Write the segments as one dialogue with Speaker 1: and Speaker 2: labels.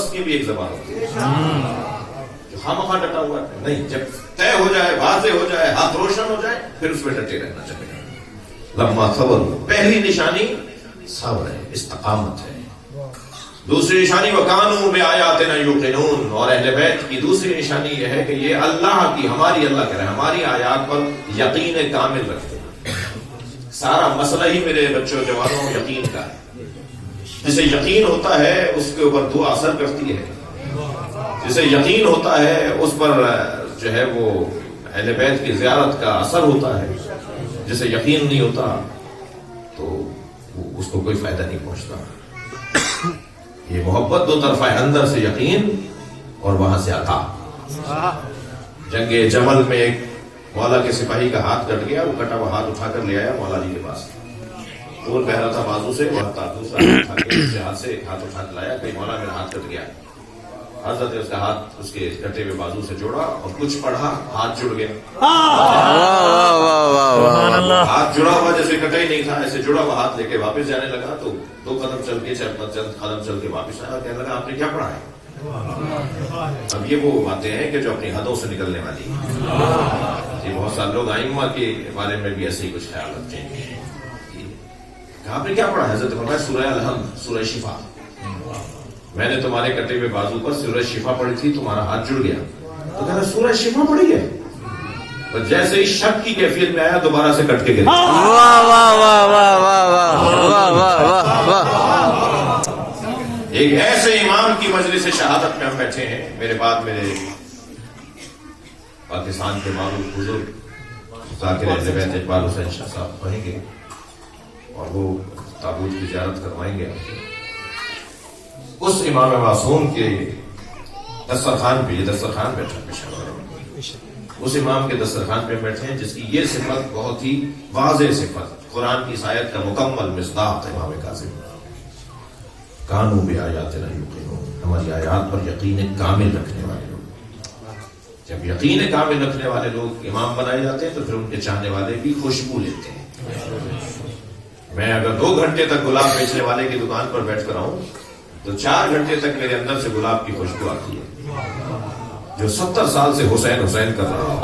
Speaker 1: لفظ کی بھی ایک زبان ہوتی ہے جو خامخواہ ڈٹا ہوا ہے نہیں، جب طے ہو جائے، واضح ہو جائے، ہاتھ روشن ہو جائے، پھر اس میں ڈٹے رہنا چاہیے. لما صبر، پہلی نشانی صبر ہے، استقامت ہے. دوسری نشانی وَكَانُوا بِآيَاتِنَا يُوقِنُونَ، اور اہل بیت کی دوسری نشانی یہ ہے کہ یہ اللہ کی، ہماری اللہ کہہ رہے ہیں، ہماری آیات پر یقین کامل رکھتے ہیں. سارا مسئلہ ہی میرے بچوں جوانوں یقین کا ہے. جسے یقین ہوتا ہے اس کے اوپر دعا اثر کرتی ہے، جسے یقین ہوتا ہے اس پر جو ہے وہ اہل بیت کی زیارت کا اثر ہوتا ہے. جسے یقین نہیں ہوتا تو اس کو کوئی فائدہ نہیں پہنچتا. یہ محبت دو طرفہ ہے، اندر سے یقین اور وہاں سے عطا. جنگ جمل میں ایک مولا کے سپاہی کا ہاتھ کٹ گیا، وہ کٹا ہوا ہاتھ اٹھا کر لے آیا مولا علی کے پاس. خون بہ رہا تھا بازو سے، وہ دوسرا ہاتھ اٹھا کے اسے ہاتھ سے ہاتھ اٹھا کے لایا کہ مولا میرا ہاتھ کٹ گیا. حضرت نے اس کا ہاتھ اس کے کٹے ہوئے بازو سے جوڑا اور کچھ پڑھا، ہاتھ جڑ گیا. ہاتھ جڑا ہوا جیسے کٹا ہی نہیں تھا، ایسے جڑا ہوا ہاتھ لے کے واپس جانے لگا تو 2 قدم چل کے چند قدم چل کے واپس آیا. کہنے لگا آپ نے کیا پڑھا ہے؟ اب یہ وہ باتیں ہیں کہ جو اپنی حدوں سے نکلنے والی ہیں. یہ بہت سارے لوگ ائمہ کے بارے میں بھی ایسے ہی کچھ خیال رکھتے ہیں. آپ نے کیا پڑھا؟ حضرت فرمایا سورہ الحمد، سورہ شفا. میں نے تمہارے کٹے ہوئے بازو پر سورہ شفا پڑھی تھی، تمہارا ہاتھ جڑ گیا. تو کہا سورہ شفا پڑھی ہے. تو جیسے ہی شک کی کیفیت میں آیا دوبارہ سے کٹ کے گیا. ایک ایسے امام کی مجلس شہادت میں ہم بیٹھے ہیں. میرے بعد میرے پاکستان کے معروف بزرگ ذاکر اہل بیت اقبال حسین شاہ صاحب پڑھیں گے اور وہ تابوت کی زیارت کروائیں گے. اس امام معصوم کے دسترخوان پہ، یہ دسترخوان بیٹھا اس امام کے دسترخوان پہ بیٹھے ہیں جس کی یہ صفت بہت ہی واضح صفت، قرآن کی آیت کا مکمل مصداق امام کاظم. کانوا بآیاتنا یوقنون، ہماری آیات پر یقین کامل رکھنے والے لوگ. جب یقین کامل رکھنے والے لوگ امام بنائے جاتے ہیں تو پھر ان کے چاہنے والے بھی خوشبو لیتے ہیں. میں اگر 2 گھنٹے تک گلاب بیچنے والے کی دکان پر بیٹھ کر آؤں تو 4 گھنٹے تک میرے اندر سے گلاب کی خوشبو آتی ہے. جو 70 سال سے حسین حسین کر رہا ہے،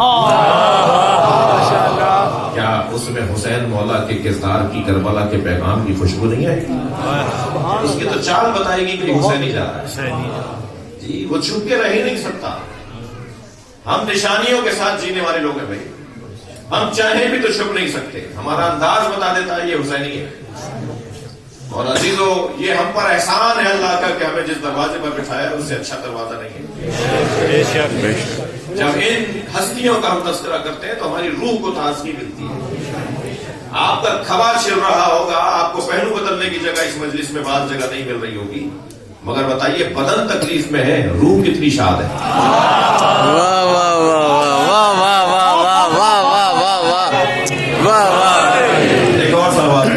Speaker 1: کیا اس میں حسین مولا کے کردار کی، کربلا کے پیغام کی خوشبو نہیں آئے گی؟ اس کی تو چال بتائے گی کہ حسین ہی جا رہا ہے. جی وہ چھپ کے رہ ہی نہیں سکتا. ہم نشانیوں کے ساتھ جینے والے لوگ ہیں بھائی. ہم چاہیں بھی تو چھپ نہیں سکتے. ہمارا انداز بتا دیتا ہے یہ حسینی ہے. اور عزیزو یہ ہم پر احسان ہے اللہ کا کہ ہمیں جس دروازے پر بٹھایا اس سے اچھا دروازہ نہیں ہے. جب ان ہستیوں کا ہم تذکرہ کرتے ہیں تو ہماری روح کو تازگی ملتی ہے. آپ کا کھبا چھل رہا ہوگا، آپ کو پہلو بدلنے کی جگہ اس مجلس میں بعض جگہ نہیں مل رہی ہوگی، مگر بتائیے بدن تکلیف میں ہے، روح کتنی شاد ہے.
Speaker 2: واہ واہ واہ واہ واہ واہ واہ واہ واہ واہ واہ واہ.
Speaker 1: ایک اور سوال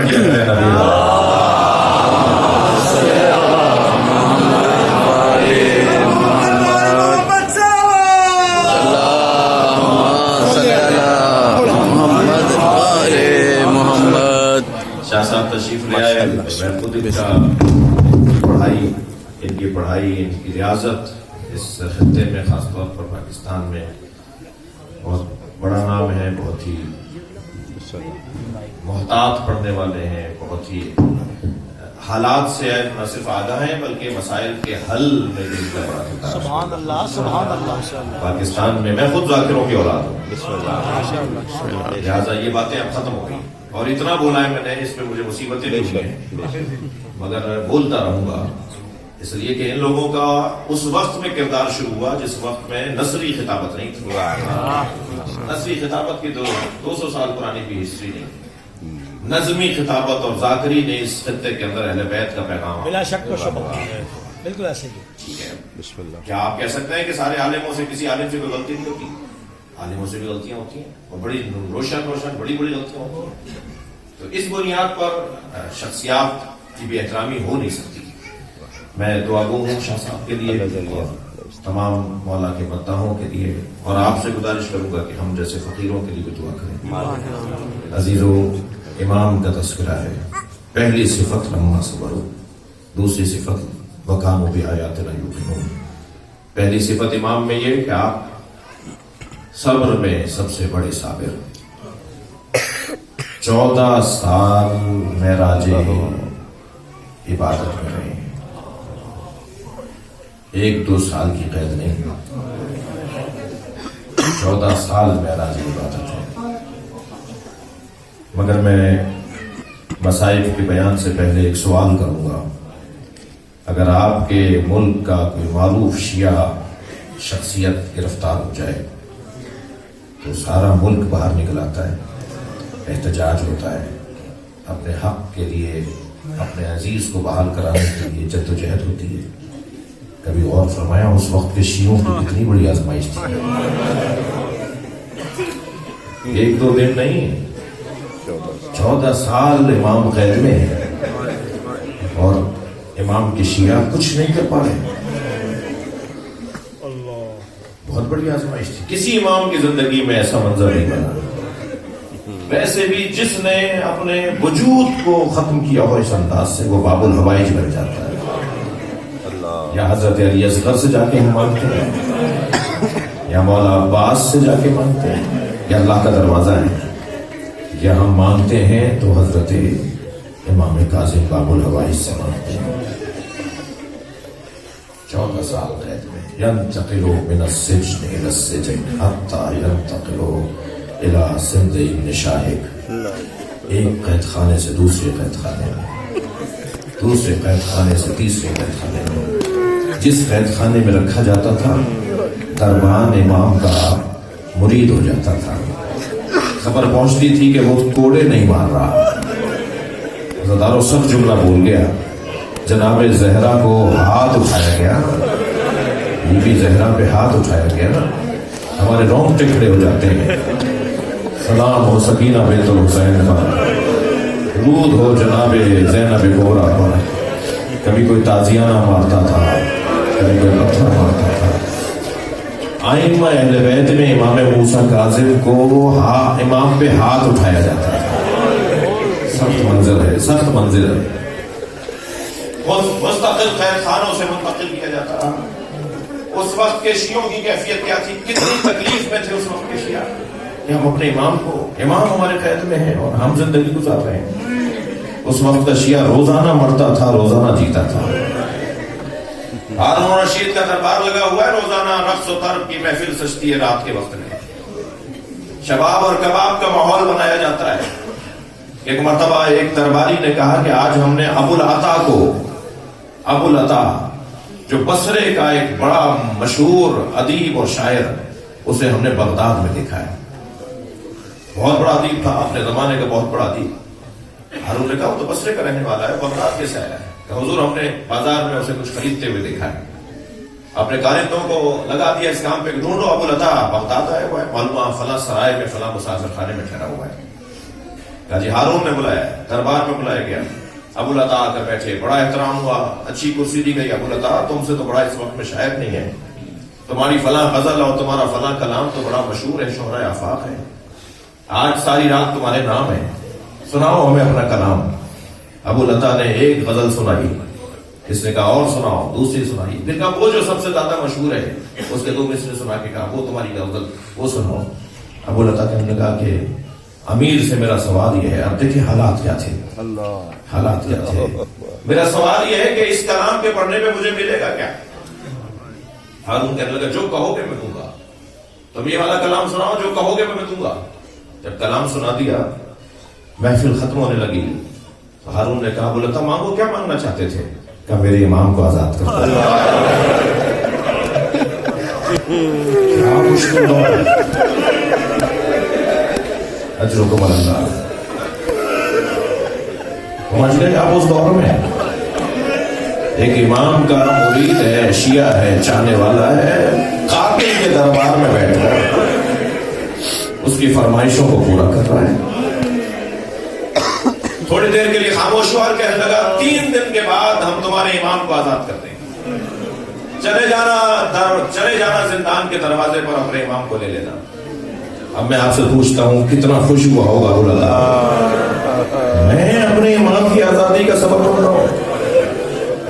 Speaker 1: شاہ صاحب تشریف لے آئے. میں خود ان کا پڑھائی، ان کی پڑھائی، ان کی ریاضت اس خطے میں خاص طور پر پاکستان میں بہت بڑا نام ہے. بہت ہی محتاط پڑھنے والے ہیں، بہت ہی حالات سے نہ صرف آگاہ ہیں بلکہ مسائل کے حل میں بھی ان کا بڑا کردار.
Speaker 3: سبحان اللہ سبحان اللہ.
Speaker 1: پاکستان میں میں خود ذاکروں کی اولاد ہوں، لہٰذا یہ باتیں اب ختم ہو گئی. اور اتنا بولا ہے میں نے، اس میں مجھے مصیبتیں بھی ہوئی ہیں مگر بولتا رہوں گا، اس لیے کہ ان لوگوں کا اس وقت میں کردار شروع ہوا جس وقت میں نثری خطابت نہیں تھی. نثری خطابت کی 200 سال پرانی بھی ہسٹری نہیں. نظمی خطابت اور ذاکری نے اس خطے کے اندر اہل بیت کا پیغام
Speaker 3: بلا شک و شبہ بالکل ایسے ہی.
Speaker 1: ٹھیک ہے، کیا آپ کہہ سکتے ہیں کہ سارے عالموں سے کسی عالم سے کوئی غلطی نہیں ہوتی؟ عالموں سے بھی غلطیاں ہوتی ہیں اور بڑی روشن بڑی غلطیاں ہوتی ہیں. تو اس بنیاد پر شخصیات کی بھی احترامی ہو نہیں سکتی. میں دعا گو ہوں شاہ صاحب کے لیے اور تمام مولا کے مداحوں کے لیے، اور آپ سے گزارش کروں گا کہ ہم جیسے فقیروں کے لیے بھی دعا کریں. عزیزو، امام کا تذکرہ ہے. پہلی صفت لما صبر، دوسری صفت وَكَانُوا بِآيَاتِنَا يُوقِنُونَ. پہلی صفت امام میں یہ کہ آپ صبر میں سب سے بڑے صابر. 14 سال معراج عبادت میں رہے ہیں. 1-2 سال کی قید نہیں. 14 سال معراج عبادت ہے. مگر میں مصائب کے بیان سے پہلے ایک سوال کروں گا. اگر آپ کے ملک کا کوئی معروف شیعہ شخصیت گرفتار ہو جائے تو سارا ملک باہر نکل آتا ہے, احتجاج ہوتا ہے, اپنے حق کے لیے اپنے عزیز کو بحال کرانے کے لیے جدوجہد ہوتی ہے. کبھی غور فرمایا اس وقت کے شیعوں کی کتنی بڑی آزمائش تھی. 1-2 دن نہیں, 14 سال امام قید میں ہے اور امام کے شیعہ کچھ نہیں کر پا رہے. بہت بڑی آزمائش تھی. کسی امام کی زندگی میں ایسا منظر نہیں بنا. ویسے بھی جس نے اپنے وجود کو ختم کیا ہو اس انداز سے وہ باب الحوائج بن جاتا ہے. یا حضرت علی اصغر سے جا کے ہم مانگتے ہیں, یا مولا عباس سے جا کے مانگتے ہیں, یا اللہ کا دروازہ ہے, یا ہم مانگتے ہیں تو حضرت امام کاظم باب الحوائج سے مانگتے ہیں. 14 سال قید میں. ينتقلوا من السجن الى السجن حتى ينتقلوا الى سند ابن شاہق. ایک قید خانے سے دوسرے قید خانے میں, دوسرے قید خانے سے تیسرے قید خانے میں. جس قید خانے میں رکھا جاتا تھا دربان امام کا مرید ہو جاتا تھا. خبر پہنچتی تھی کہ وہ کوڑے نہیں مار رہا. زدارو سخت جملہ بول گیا. جناب زہرا کو ہاتھ اٹھایا گیا, بی بی زہرا پہ ہاتھ اٹھایا گیا نا, ہمارے رونگٹے کھڑے ہو جاتے ہیں. سلام ہو سکینہ بنت الحسین کا, درود ہو جناب زینب کبریٰ پر. کبھی کوئی تازیانہ مارتا تھا, کبھی کوئی پتھر مارتا تھا. ائمہ اہل بیت میں امام موسیٰ کاظم کو امام پہ ہاتھ اٹھایا جاتا تھا. سخت منظر ہے, سخت منظر ہے. مستقل قید خانوں سے منتقل کیا جاتا رہا. اس وقت کے شیعوں کی کیفیت کیا تھی, کتنی تکلیف میں تھے اس وقت کے شیعہ کہ ہم اپنے امام کو, امام ہمارے قید میں ہیں اور ہم زندگی گزار رہے ہیں. اس وقت کا شیعہ روزانہ مرتا تھا, روزانہ جیتا تھا. ہارون رشید کا دربار لگا ہوا ہے, روزانہ رقص و طرب کی محفل سجتی ہے رات کے وقت میں. شباب اور کباب کا ماحول بنایا جاتا ہے. ایک مرتبہ ایک درباری نے کہا کہ آج ہم نے ابو العطا کو, ابو العطا جو بصرے کا ایک بڑا مشہور ادیب اور شاعر, اسے ہم نے بغداد میں دیکھا ہے. بہت بڑا ادیب تھا اپنے زمانے کا, بہت بڑا ادیب. ہارون نے کہا وہ تو بصرے کا رہنے والا ہے, بغداد کیسے آیا ہے؟ کہ حضور ہم نے بازار میں اسے کچھ خریدتے ہوئے دیکھا ہے. اپنے کارندوں کو لگا دیا اس کام پہ کہ ڈھونڈو ابو العطا بغداد آیا ہوا ہے, معلوم فلاں سرائے میں فلاں مسافر خانے میں ٹھہرا ہوا ہے. کہا جی ہارون نے بلایا, دربار میں بلایا گیا. ابو العطا آ کر بیٹھے, بڑا احترام ہوا, اچھی کرسی دی گئی. ابو العطا تم سے تو بڑا اس وقت میں شاعر نہیں ہے, تمہاری فلاں غزل اور تمہارا فلاں کلام تو بڑا مشہور ہے, شہرۂ آفاق ہے. آج ساری رات تمہارے نام ہے, سناؤ ہمیں اپنا کلام. ابو العطا نے ایک غزل سنائی, اس نے کہا اور سناؤ, دوسری سنائی. پھر کہا وہ جو سب سے زیادہ مشہور ہے اس کے 2 مصرے سنا کے کہا وہ تمہاری غزل وہ سناؤ. ابو العطا کہنے لگا کہ امیر سے میرا سوال یہ ہے, اب دیکھیں حالات کیا تھے, حالات کیا تھے. میرا سوال یہ ہے کہ اس کلام کے پڑھنے پہ مجھے ملے گا کیا؟ ہارون کہنے لگا جو کہو گے میں دوں گا. تم یہ والا کلام سناؤ, جو کہو گے میں دوں گا. جب کلام سنا دیا, محفل ختم ہونے لگی. تو ہارون نے کہا ابو العطا مانگو, کیا مانگنا چاہتے تھے؟ کہ میرے امام کو آزاد کر دو. کیا مشکل دور ہے, اجرکم اللہ. سمجھ گئے آپ اس دور میں ایک امام کا مرید ہے, شیعہ ہے, چاہنے والا ہے, قاتل کے دربار میں بیٹھ کر اس کی فرمائشوں کو پورا کر رہا ہے. تھوڑی دیر کے لیے خاموش ہوا اور کہنے لگا 3 دن کے بعد ہم تمہارے امام کو آزاد کر دیں گے. چلے جانا زندان کے دروازے پر اپنے امام کو لے لینا. اب میں آپ سے پوچھتا ہوں کتنا خوش ہوا ہوگا ابو العطا, میں اپنے امام کی آزادی کا سبب بن رہا ہوں.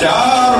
Speaker 1: 4